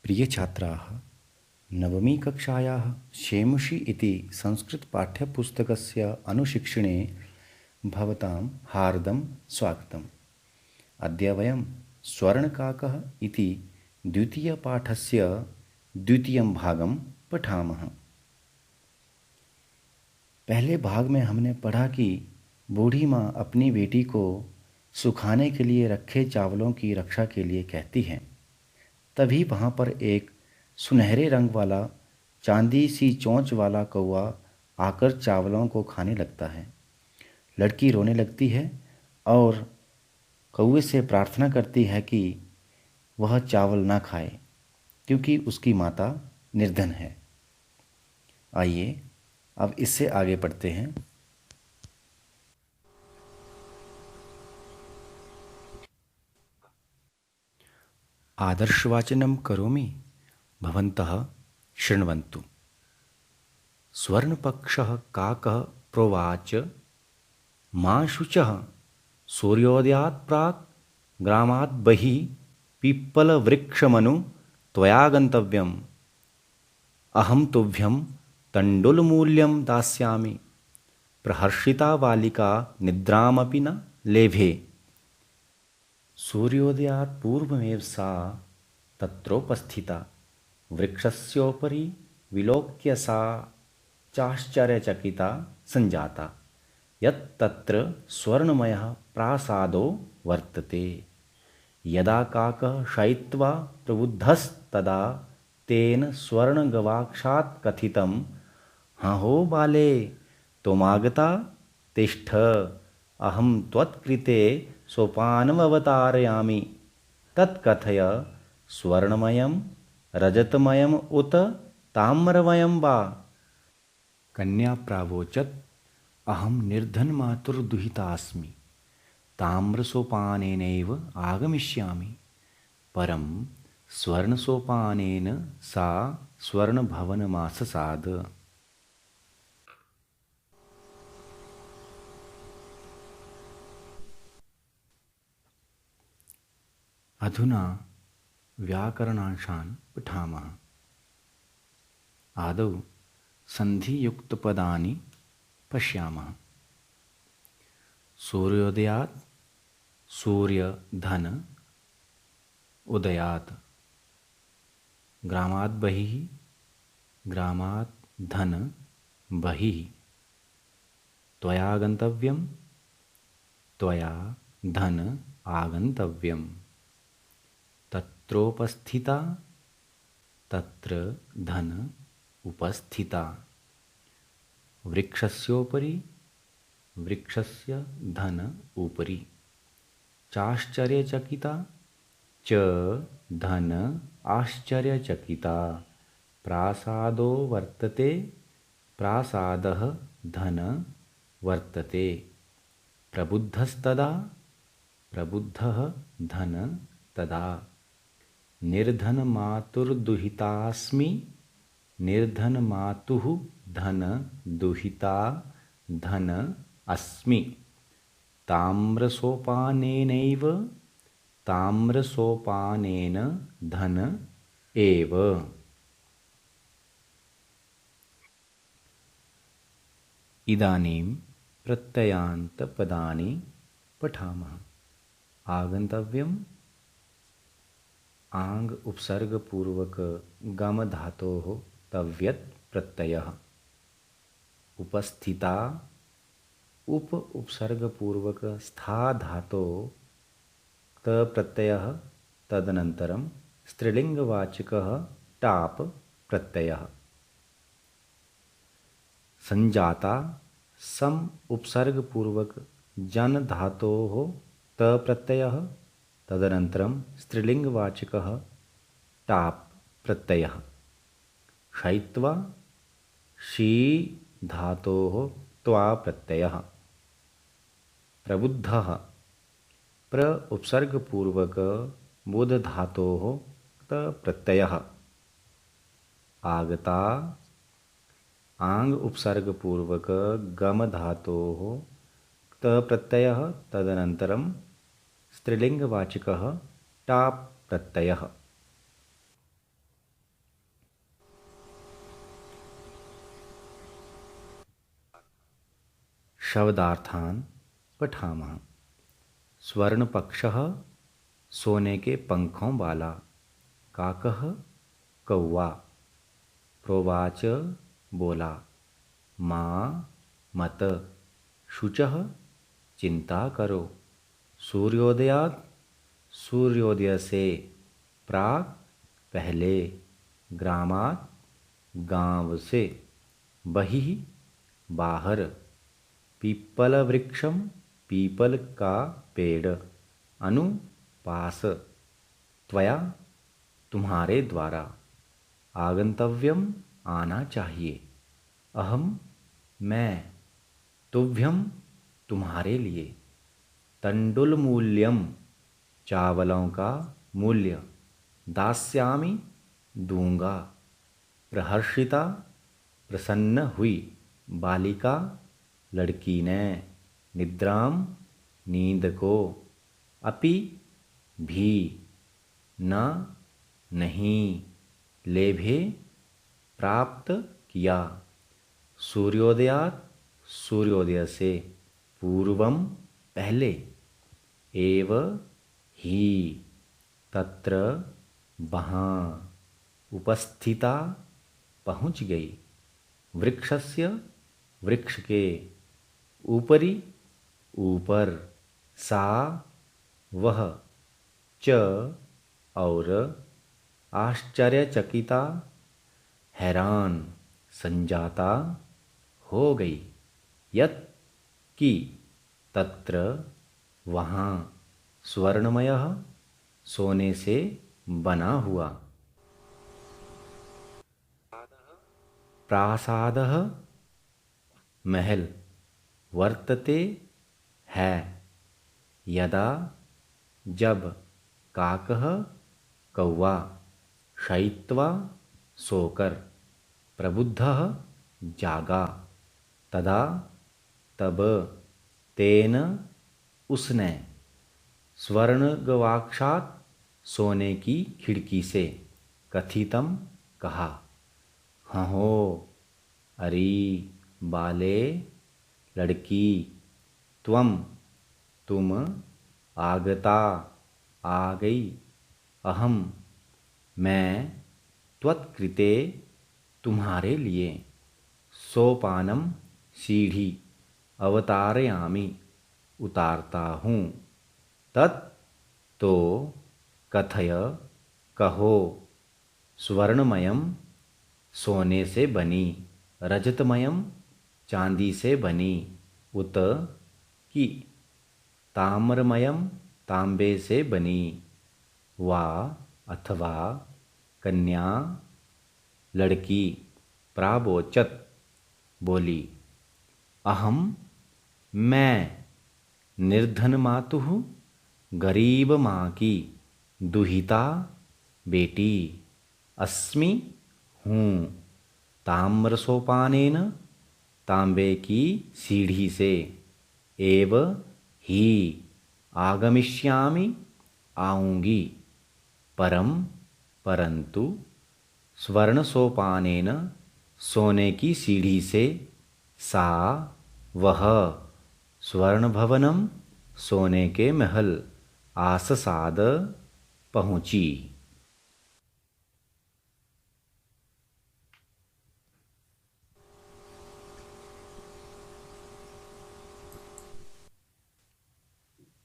प्रिय छात्राः, नवमी कक्षायाः शेमुषि इति संस्कृतपाठ्यपुस्तकस्य अनुशिक्षणे भवतां हार्दं स्वागतम्। अद्य वयं स्वर्णकाकः इति द्वितीयपाठस्य द्वितीयं भागं पठामः। पहले भाग में हमने पढ़ा कि बूढ़ी माँ अपनी बेटी को सुखाने के लिए रखे चावलों की रक्षा के लिए कहती हैं। तभी वहाँ पर एक सुनहरे रंग वाला चांदी सी चोंच वाला कौवा आकर चावलों को खाने लगता है। लड़की रोने लगती है और कौवे से प्रार्थना करती है कि वह चावल ना खाए क्योंकि उसकी माता निर्धन है। आइए अब इससे आगे बढ़ते हैं। आदर्शवाचनं करोमि, भवन्तः शृण्वन्तु। स्वर्णपक्षः काकः प्रोवाच, मा शुचः, सूर्योदयात् प्राक् ग्रामात् बहिः पीप्पलवृक्षमनु त्वया गन्तव्यम्। अहं तुभ्यं तण्डुलमूल्यं दास्यामि। प्रहर्षिता बालिका निद्रामपि न लेभे। सूर्योदयात् पूर्वमेव सा तत्रोपस्थिता। वृक्षस्योपरि विलोक्य सा चाश्चर्यचकिता सञ्जाता यत् तत्र स्वर्णमयः प्रासादो वर्तते। यदा काकः शयित्वा प्रबुद्धस्तदा तेन स्वर्णगवाक्षात् कथितं, "हाहो बाले, त्वमागता, तिष्ठ, अहं त्वत्कृते सोपानमवतारयामि। तत्कथय, स्वर्णमयं, रजतमयम् उत ताम्रमयं वा?" कन्या प्रावोचत्, "अहं निर्धनमातुर्दुहितास्मि। ताम्रसोपानेनैव आगमिष्यामि।" परं स्वर्णसोपानेन सा स्वर्णभवनमाससाद। अधुना व्याकरणांशान् पठामः। आदौ सन्धियुक्तपदानि पश्यामः। सूर्योदयात्, सूर्य धन उदयात्। ग्रामात् बहिः, ग्रामात् धन बहिः। त्वया गन्तव्यं, त्वया धन आगन्तव्यम्। तत्रोपस्थिता, तत्र धन उपस्थिता। वृक्षस्योपरि, वृक्षस्य धन उपरि। चाश्चर्यचकिता, च धन आश्चर्यचकिता। प्रासादो वर्तते, प्रासादः धन वर्तते। प्रबुद्धस्तदा, प्रबुद्धः धन तदा। निर्धनमातुर्दुहितास्मि, निर्धनमातुः धन दुहिता धन अस्मि। ताम्रसोपानेनैव, ताम्रसोपानेन धन एव। इदानीं प्रत्ययान्तपदानि पठामः। आगन्तव्यम्, आङ् उपसर्गपूर्वक गम धातोः तव्यत् प्रत्ययः। उपस्थिता, उप उपसर्गपूर्वक स्था धातो त प्रत्ययः तदनन्तरं स्त्रीलिङ्गवाचकः टाप् प्रत्ययः। सञ्जाता, सम उपसर्गपूर्वक जन धातोः त प्रत्ययः तदनन्तरं स्त्रीलिङ्गवाचकः टाप् प्रत्ययः। शयित्वा, शी धातोः त्वा प्रत्ययः। प्रबुद्धः, प्र उपसर्गपूर्वक बुध धातोः त प्रत्ययः। आगता, आङ् उपसर्गपूर्वक गम धातोः त प्रत्ययः तदनन्तरं स्त्रीलिङ्गवाचकः टाप् प्रत्ययः। शब्दार्थान पठामः। स्वर्णपक्षः सोने के पंखों वाला। काकः कौवा। प्रोवाच बोला। माँ मत शुचः चिंता करो। सूर्योदयात सूर्योदय से प्राक पहले। ग्रामात गांव से। बहिः बाहर। पीपल वृक्षम पीपल का पेड़। अनु पास। त्वया तुम्हारे द्वारा। आगंतव्यम आना चाहिए। अहम मैं। तुभ्यम तुम्हारे लिए। तंडुल मूल्यम चावलों का मूल्य। दास्यामि दूंगा। प्रहर्षिता प्रसन्न हुई। बालिका लड़की ने। निद्राम नींद को। अपि भी। न नहीं। लेभे प्राप्त किया। सूर्योदयात सूर्योदय से। पूर्वम पहले। एव ही तत्र वहाँ। उपस्थिता पहुँच गई। वृक्षस्य वृक्ष के। ऊपरी ऊपर। सा वह। च और। आश्चर्यचकिता हैरान संजाता हो गई। यत् कि तत्र वहाँ। स्वर्णमयः सोने से बना हुआ। प्रासादः महल। वर्तते है। यदा जब। काकः कौवा। शयित्वा सोकर। प्रबुद्धः जागा। तदा तब। तेन उसने। स्वर्णगवाक्षात् सोने की खिड़की से। कथितम कहा। हहो अरी बाले लड़की। त्वम तुम। आगता आ गई। अहम मैं। त्वत्कृते तुम्हारे लिए। सोपानम सीढ़ी। अवतारयामि उतारता हूँ। तत् तो। कथय कहो। स्वर्णमयम सोने से बनी। रजतमयम चांदी से बनी। उत की। ताम्रमयम तांबे से बनी। वा अथवा। कन्या लड़की। प्रावोचत बोली। अहम मैं। निर्धन मातुः गरीब माँ की। दुहिता बेटी। अस्मि हूँ। ताम्रसोपानेन तांबे की सीढ़ी से। एव ही आगमिष्यामि आऊँगी। परम परंतु। स्वर्ण सोपानेन सोने की सीढ़ी से। सा वह। स्वर्ण भवनम सोने के महल। आससाद पहुँची।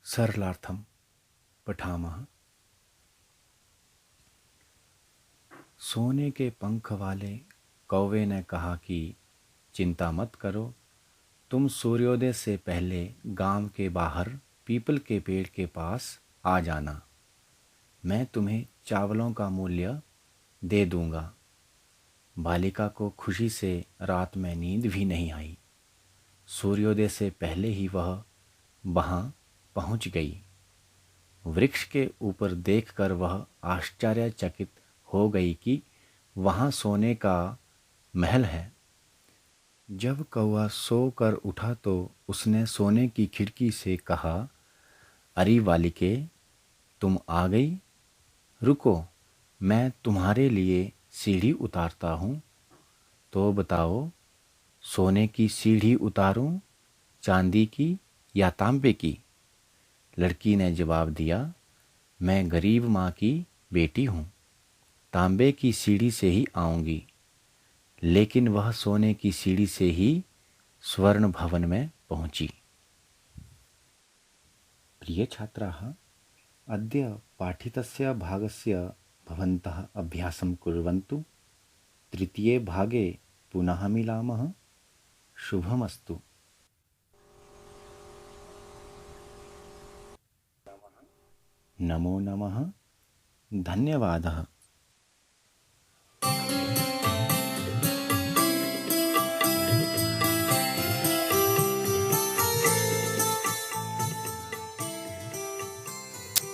सरलार्थम पठामः। सोने के पंख वाले कौवे ने कहा कि चिंता मत करो। तुम सूर्योदय से पहले गांव के बाहर पीपल के पेड़ के पास आ जाना। मैं तुम्हें चावलों का मूल्य दे दूंगा। बालिका को खुशी से रात में नींद भी नहीं आई। सूर्योदय से पहले ही वह वहाँ पहुँच गई। वृक्ष के ऊपर देखकर वह आश्चर्यचकित हो गई कि वहाँ सोने का महल है। जब कौवा सो कर उठा तो उसने सोने की खिड़की से कहा, अरे बालिके, तुम आ गई। रुको, मैं तुम्हारे लिए सीढ़ी उतारता हूँ। तो बताओ, सोने की सीढ़ी उतारूं, चांदी की या तांबे की? लड़की ने जवाब दिया, मैं गरीब माँ की बेटी हूँ, तांबे की सीढ़ी से ही आऊँगी। लेकिन वह सोने की सीढ़ी से ही स्वर्ण भवन में पहुँची। प्रिय छात्राः, अद्य पाठितस्य भागस्य भवन्तः अभ्यासं कुर्वन्तु। तृतीये भागे पुनः मिलामः। शुभमस्तु। नमो नमः। धन्यवादः।